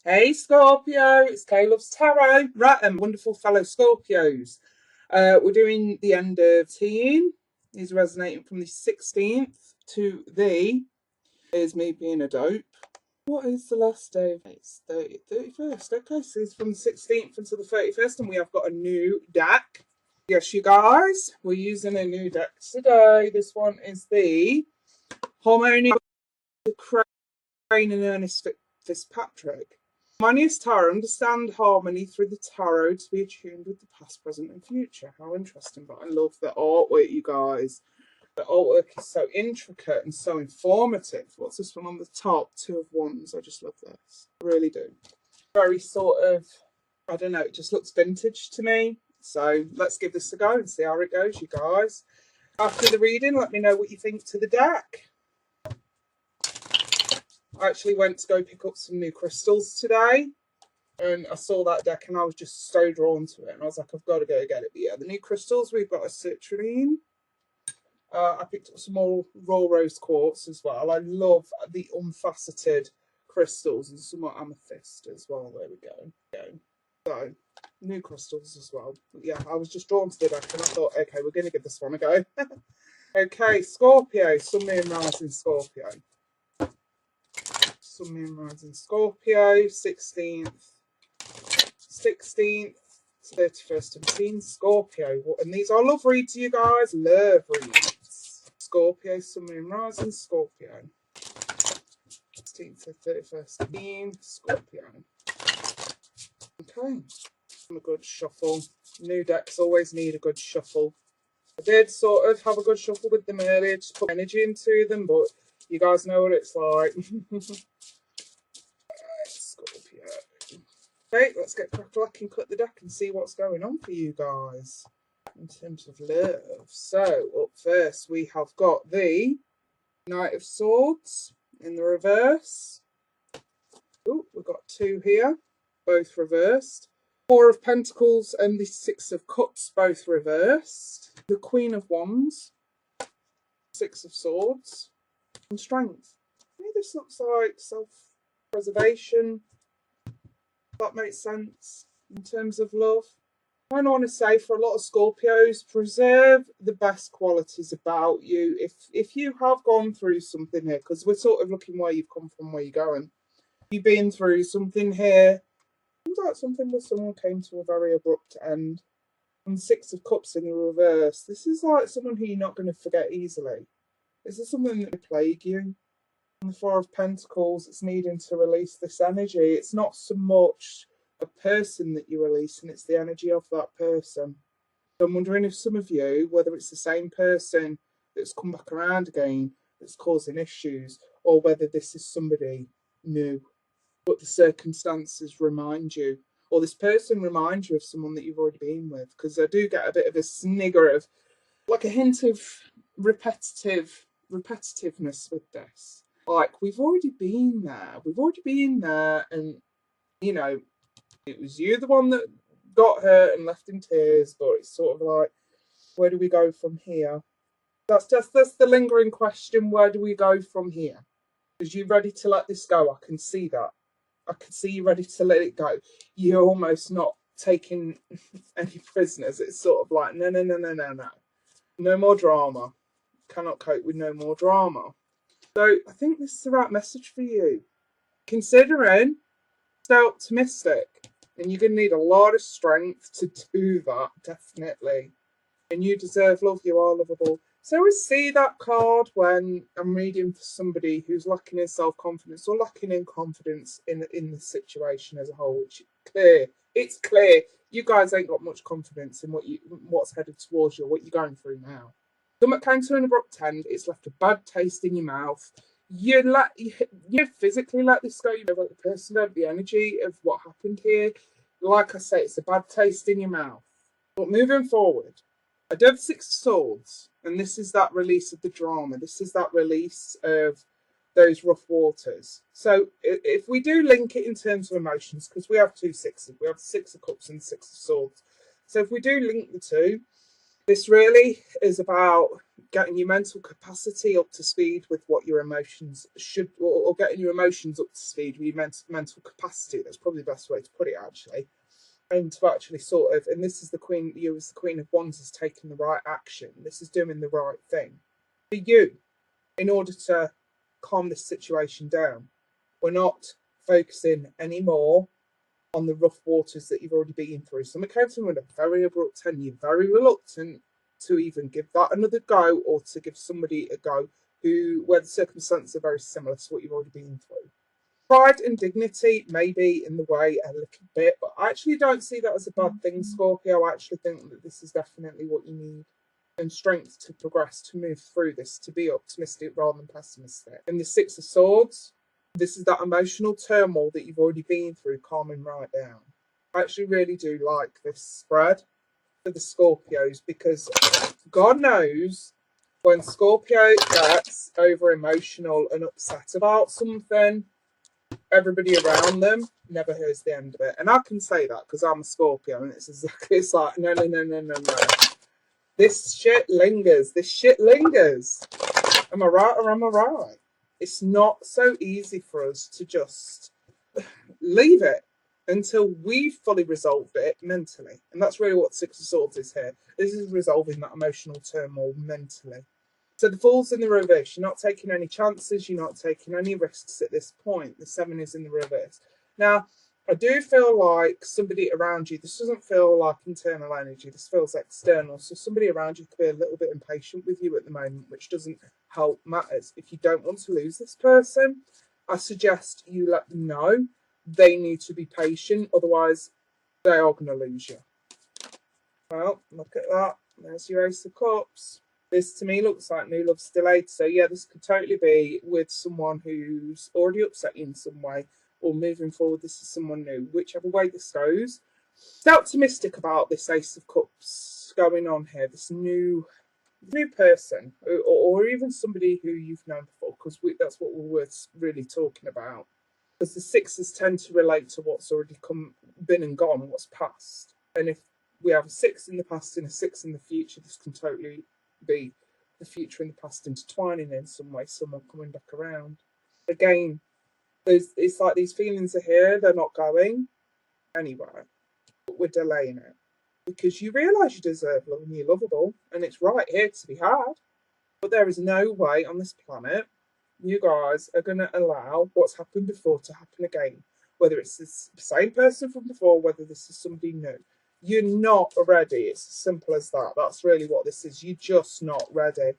Hey Scorpio, it's K-Loves Tarot. Right, wonderful fellow Scorpios. We're doing the end of teen. Is resonating from the 16th to the is me being a dope. What is the last day? It's 31st. Okay, so it's from the 16th until the 31st, and we have got a new deck. Yes, you guys, we're using a new deck today. This one is the Harmony of the Crane and Ernest Fitzpatrick. Harmonious Tarot. Understand harmony through the tarot to be attuned with the past, present, and future. How interesting. But I love the artwork, you guys. The artwork is so intricate and so informative. What's this one on the top? Two of Wands. I just love this. I really do. Very sort of, I don't know, it just looks vintage to me. So let's give this a go and see how it goes, you guys. After the reading, let me know what you think to the deck. I actually went to go pick up some new crystals today, and I saw that deck and I was just so drawn to it, and I was like, I've got to go get it. But yeah, the new crystals, we've got a citrine. I picked up some more raw rose quartz as well. I love the unfaceted crystals, and some more amethyst as well. There we go. So new crystals as well. But yeah, I was just drawn to the deck and I thought, okay, we're going to give this one a go. Okay, Scorpio, Sun, Moon, Rising Scorpio. Sun, Moon, Rising Scorpio, 16th to 31st of teen, Scorpio. And these are love reads, you guys. Love reads. Scorpio, Sun, Moon, Rising Scorpio. 16th to 31st of teen, Scorpio. Okay. A good shuffle. New decks always need a good shuffle. I did sort of have a good shuffle with them earlier, just put energy into them, but you guys know what it's like. Scorpio. Okay, let's get crack and cut the deck and see what's going on for you guys in terms of love. So, up first, we have got the Knight of Swords in the reverse. Oh, we've got two here, both reversed. Four of Pentacles and the Six of Cups, both reversed. The Queen of Wands, Six of Swords, and Strength. Maybe this looks like self-preservation. That makes sense in terms of love. I want to say for a lot of Scorpios, preserve the best qualities about you. If you have gone through something here, because we're sort of looking where you've come from, where you're going. You've been through something here. Seems like something where someone came to a very abrupt end. And Six of Cups in the reverse. This is like someone who you're not going to forget easily. This is something that will plague you. And the Four of Pentacles, it's needing to release this energy. It's not so much a person that you're releasing, it's the energy of that person. So I'm wondering if some of you, whether it's the same person that's come back around again, that's causing issues, or whether this is somebody new, but the circumstances remind you, or this person reminds you of someone that you've already been with, because I do get a bit of a snigger of, like a hint of repetitiveness with this. Like, we've already been there, and, you know, it was you the one that got hurt and left in tears, but it's sort of like, where do we go from here? That's the lingering question, where do we go from here? Because you're ready to let this go, I can see that. I can see you ready to let it go. You're almost not taking any prisoners. It's sort of like, no. No more drama. Cannot cope with no more drama. So I think this is the right message for you. Considering so optimistic, and you're going to need a lot of strength to do that, definitely. And you deserve love. You are lovable. So we see that card when I'm reading for somebody who's lacking in self-confidence or lacking in confidence in the situation as a whole, which is clear. It's clear. You guys ain't got much confidence in what's headed towards you, what you're going through now. Something came to an abrupt end. It's left a bad taste in your mouth. You physically let this go. You let the person know the energy of what happened here. Like I say, it's a bad taste in your mouth. But moving forward, I do have Six of Swords, and this is that release of the drama. This is that release of those rough waters. So if we do link it in terms of emotions, because we have two sixes, we have Six of Cups and Six of Swords. So if we do link the two, This really is about getting your mental capacity up to speed with what your emotions should, or getting your emotions up to speed with your mental capacity. That's probably the best way to put it, actually. And to actually sort of, and this is the Queen, you as the Queen of Wands is taking the right action. This is doing the right thing for you in order to calm this situation down. We're not focusing anymore on the rough waters that you've already been through. Something came to with a very abrupt and you're very reluctant to even give that another go, or to give somebody a go where the circumstances are very similar to what you've already been through. Pride and dignity may be in the way a little bit, but I actually don't see that as a bad thing, Scorpio. I actually think that this is definitely what you need, and strength to progress, to move through this, to be optimistic rather than pessimistic. And the Six of Swords, this is that emotional turmoil that you've already been through, calming right down. I actually really do like this spread for the Scorpios, because God knows when Scorpio gets over emotional and upset about something, everybody around them never hears the end of it. And I can say that because I'm a Scorpio, and it's like, no. This shit lingers. This shit lingers. Am I right or am I right? It's not so easy for us to just leave it until we've fully resolved it mentally. And that's really what Six of Swords is here. This is resolving that emotional turmoil mentally. So the Fool's in the reverse. You're not taking any chances. You're not taking any risks at this point. The Seven is in the reverse. Now, I do feel like somebody around you, this doesn't feel like internal energy, this feels external. So somebody around you could be a little bit impatient with you at the moment, which doesn't help matters. If you don't want to lose this person, I suggest you let them know they need to be patient, otherwise they are going to lose you. Well, look at that. There's your Ace of Cups. This to me looks like new love's delayed. So yeah, this could totally be with someone who's already upset you in some way, or moving forward, this is someone new. Whichever way this goes, stay optimistic about this Ace of Cups going on here. This new person, or even somebody who you've known before, because that's what we're really talking about. Because the sixes tend to relate to what's already been and gone, what's past. And if we have a six in the past and a six in the future, this can totally be the future and the past intertwining in some way, someone coming back around. Again, it's like these feelings are here, they're not going anywhere, but we're delaying it. Because you realise you deserve love and you're lovable, and it's right here to be had. But there is no way on this planet you guys are going to allow what's happened before to happen again. Whether it's the same person from before, whether this is somebody new. You're not ready. It's as simple as that. That's really what this is. You're just not ready.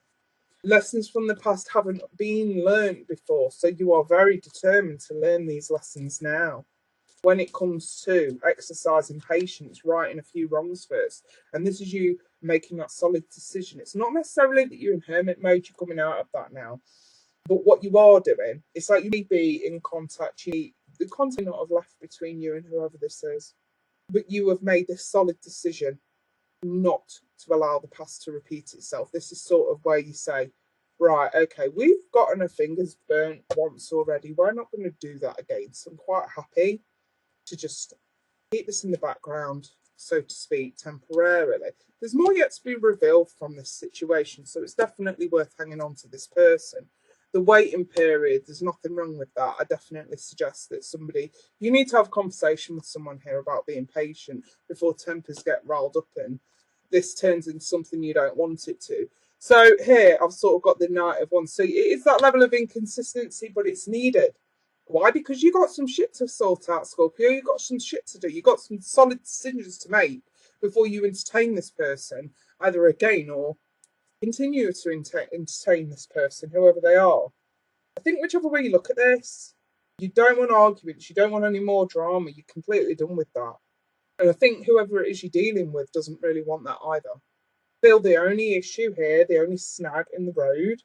Lessons from the past haven't been learned before, so you are very determined to learn these lessons now. When it comes to exercising patience, righting a few wrongs first, and this is you making that solid decision. It's not necessarily that you're in hermit mode, you're coming out of that now. But what you are doing, it's like you may be in contact, the contact not have left between you and whoever this is, but you have made this solid decision not to allow the past to repeat itself. This is sort of where you say, right, okay, we've gotten our fingers burnt once already. We're not going to do that again. So I'm quite happy to just keep this in the background, so to speak, temporarily. There's more yet to be revealed from this situation, so it's definitely worth hanging on to this person. The waiting period, there's nothing wrong with that. I definitely suggest that you need to have a conversation with someone here about being patient before tempers get riled up and this turns into something you don't want it to. So here, I've sort of got the Knight of Wands. So it is that level of inconsistency, but it's needed. Why? Because you got some shit to sort out, Scorpio. You got some shit to do. You got some solid decisions to make before you entertain this person, either again or continue to entertain this person, whoever they are. I think whichever way you look at this, you don't want arguments. You don't want any more drama. You're completely done with that. And I think whoever it is you're dealing with doesn't really want that either. I feel the only issue here, the only snag in the road,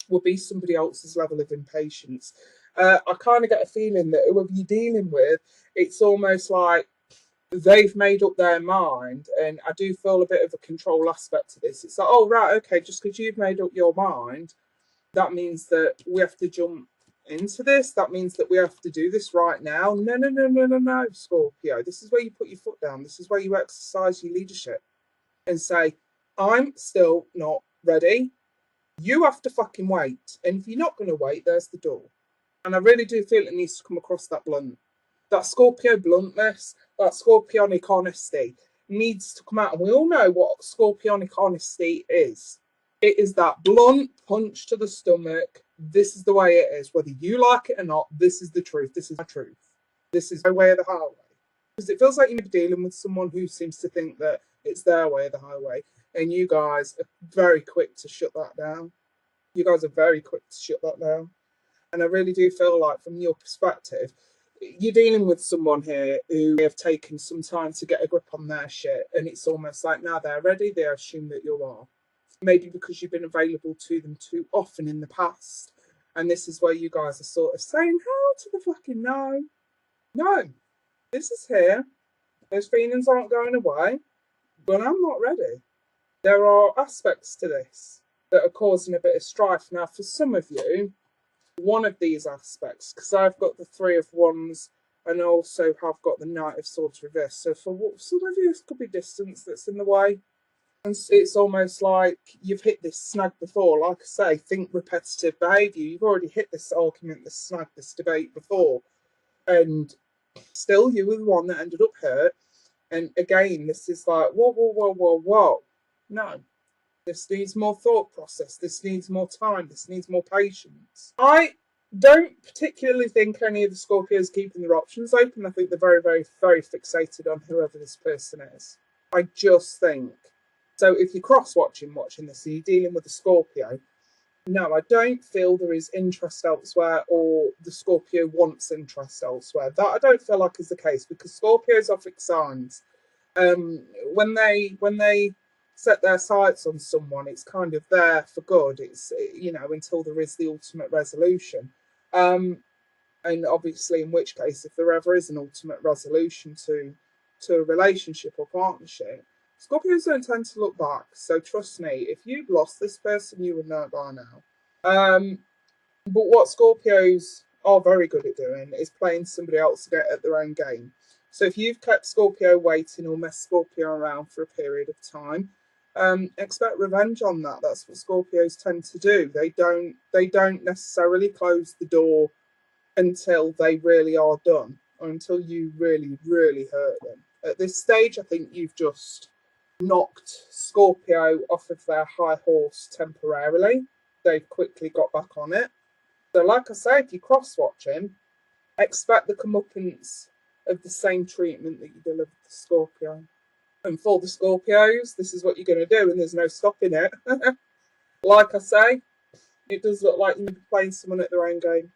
will be somebody else's level of impatience. I kind of get a feeling that whoever you're dealing with, it's almost like they've made up their mind, and I do feel a bit of a control aspect to this. It's like, oh, right, okay, just because you've made up your mind, that means that we have to jump into this. That means that we have to do this right now. No, Scorpio. This is where you put your foot down. This is where you exercise your leadership and say, I'm still not ready. You have to fucking wait. And if you're not going to wait, there's the door. And I really do feel it needs to come across that blunt. That Scorpio bluntness, that Scorpionic honesty needs to come out. And we all know what Scorpionic honesty is. It is that blunt punch to the stomach. This is the way it is. Whether you like it or not, this is the truth. This is my truth. This is my way of the highway. Because it feels like you're dealing with someone who seems to think that it's their way of the highway. And you guys are very quick to shut that down. You guys are very quick to shut that down. And I really do feel like, from your perspective, you're dealing with someone here who have taken some time to get a grip on their shit. And it's almost like now they're ready, they assume that you are. Maybe because you've been available to them too often in the past. And this is where you guys are sort of saying, how to the fucking no? No, this is here. Those feelings aren't going away. But I'm not ready. There are aspects to this that are causing a bit of strife. Now, for some of you, one of these aspects, because I've got the Three of Wands and also have got the Knight of Swords reversed. So for some of you, it could be distance that's in the way. And it's almost like you've hit this snag before. Like I say, think repetitive behaviour. You've already hit this argument, this snag, this debate before. And still, you were the one that ended up hurt. And again, this is like, whoa, whoa, whoa, whoa, whoa. No. This needs more thought process. This needs more time. This needs more patience. I don't particularly think any of the Scorpios keeping their options open. I think they're very, very, very fixated on whoever this person is. I just think. So if you're cross-watching this and you're dealing with a Scorpio, no, I don't feel there is interest elsewhere or the Scorpio wants interest elsewhere. That I don't feel like is the case because Scorpios are fixed signs. When they set their sights on someone, it's kind of there for good. It's, you know, until there is the ultimate resolution. And obviously, in which case, if there ever is an ultimate resolution to a relationship or partnership, Scorpios don't tend to look back. So trust me, if you've lost this person, you would know it by now. But what Scorpios are very good at doing is playing somebody else to get at their own game. So if you've kept Scorpio waiting or messed Scorpio around for a period of time, expect revenge on that. That's what Scorpios tend to do. They don't necessarily close the door until they really are done or until you really, really hurt them. At this stage, I think you've just knocked Scorpio off of their high horse temporarily. They've quickly got back on it. So like I say, if you cross-watching, expect the comeuppance of the same treatment that you delivered to Scorpio. And for the Scorpios, this is what you're going to do, and there's no stopping it. Like I say, it does look like you're playing someone at their own game.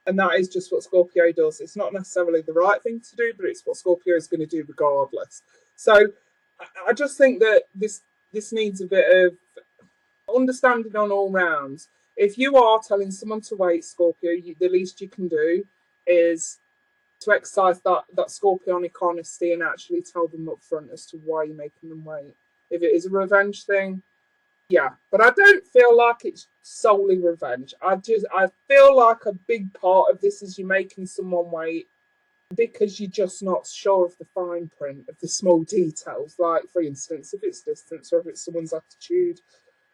And that is just what Scorpio does. It's not necessarily the right thing to do, but it's what Scorpio is going to do regardless. So I just think that this needs a bit of understanding on all rounds. If you are telling someone to wait, Scorpio, the least you can do is to exercise that Scorpionic honesty and actually tell them up front as to why you're making them wait. If it is a revenge thing, yeah. But I don't feel like it's solely revenge. I feel like a big part of this is you making someone wait because you're just not sure of the fine print of the small details. Like, for instance, if it's distance or if it's someone's attitude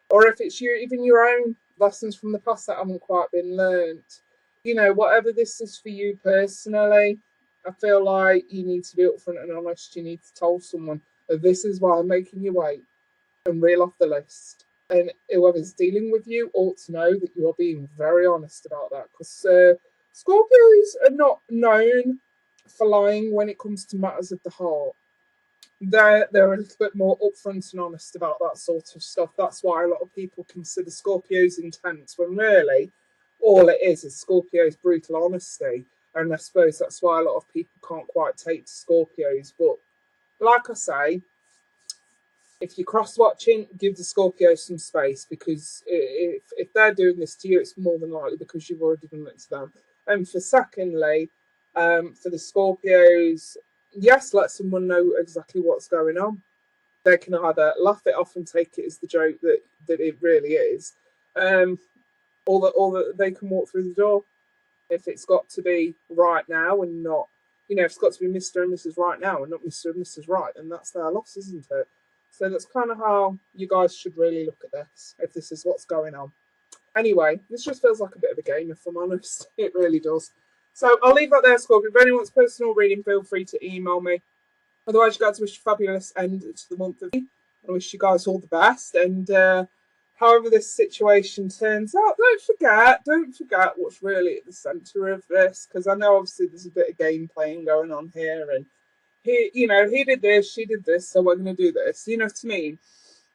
or if it's even your own lessons from the past that haven't quite been learnt. You know, whatever this is for you personally, I feel like you need to be upfront and honest. You need to tell someone, this is why I'm making you wait, and reel off the list. And whoever's dealing with you ought to know that you are being very honest about that. Because Scorpios are not known for lying when it comes to matters of the heart. They're a little bit more upfront and honest about that sort of stuff. That's why a lot of people consider Scorpios intense, when really all it is Scorpio's brutal honesty. And I suppose that's why a lot of people can't quite take to Scorpios. But like I say, if you're cross-watching, give the Scorpio some space, because if they're doing this to you, it's more than likely because you've already done it to them. And for secondly, for the Scorpios, yes, let someone know exactly what's going on. They can either laugh it off and take it as the joke that it really is, or that they can walk through the door. If it's got to be right now and not, if it's got to be Mr. and Mrs. Right now and not Mr. and Mrs. Right, then that's their loss, isn't it? So that's kind of how you guys should really look at this, if this is what's going on. Anyway, this just feels like a bit of a game, if I'm honest. It really does. So I'll leave that there, Scorpio. If anyone wants personal reading, feel free to email me. Otherwise, you guys, wish you a fabulous end to the month of May. I wish you guys all the best. And however this situation turns out, don't forget what's really at the centre of this. Because I know obviously there's a bit of game playing going on here, and he did this, she did this, so we're going to do this. You know what I mean?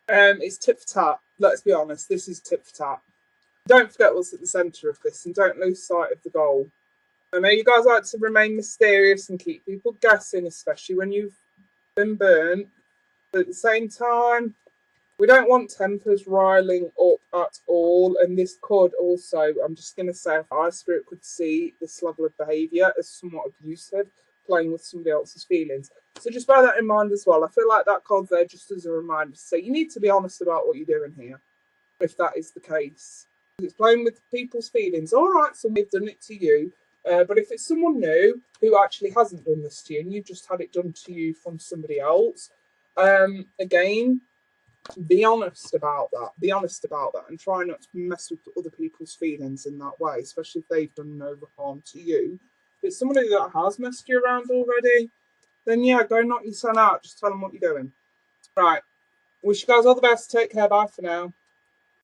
It's tit for tat. Let's be honest, this is tit for tat. Don't forget what's at the centre of this, and don't lose sight of the goal. I know you guys like to remain mysterious and keep people guessing, especially when you've been burnt. But at the same time, we don't want tempers riling up at all. And this could also, I'm just going to say, if High Spirit could see this level of behaviour as somewhat abusive, playing with somebody else's feelings. So just bear that in mind as well. I feel like that card's there just as a reminder to say you need to be honest about what you're doing here, if that is the case. It's playing with people's feelings. All right, so we've done it to you. But if it's someone new who actually hasn't done this to you and you've just had it done to you from somebody else, again, be honest about that. Be honest about that and try not to mess with other people's feelings in that way, especially if they've done no harm to you. If it's somebody that has messed you around already, then yeah, go knock your son out. Just tell them what you're doing. Right. Wish you guys all the best. Take care. Bye for now.